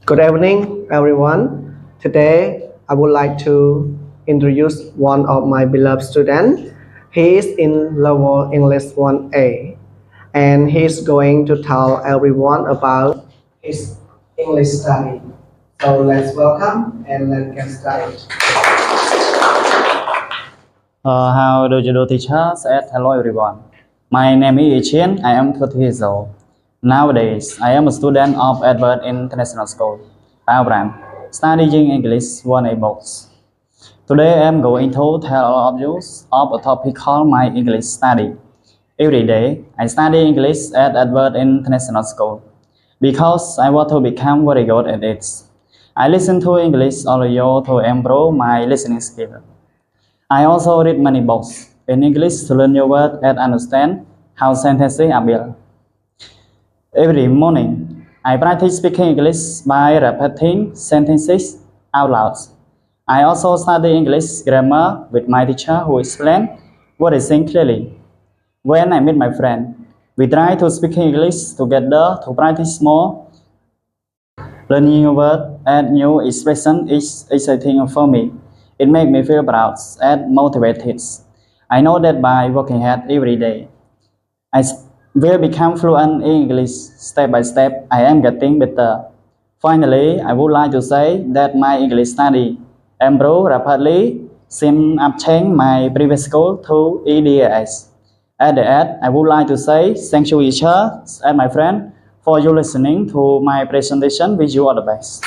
Good evening, everyone. Today, I would like to introduce one of my beloved students. He is in level English 1A, and he's going to tell everyone about his English study. So let's welcome and let's get started. How do you do, teachers? And hello, everyone. My name is Ichin. I am 30 years old. Nowadays, I am a student of Edward International School, Abraham, studying English 1A books. Today, I am going to tell all of you of a topic called my English study. Every day, I study English at Edward International School because I want to become very good at it. I listen to English audio to improve my listening skill. I also read many books in English to learn new words and understand how sentences are built. Every morning, I practice speaking English by repeating sentences out loud. I also study English grammar with my teacher who explains what I think clearly. When I meet my friend, we try to speak English together to practice more. Learning new words and new expressions is exciting for me. It makes me feel proud and motivated. I know that by working hard every day, I will become fluent in English step by step. I am getting better. Finally, I would like to say that my English study improved rapidly since I've changed my previous school to EDS. At the end, I would like to say thank you, teacher and my friend, for you listening to my presentation. Wish you all the best.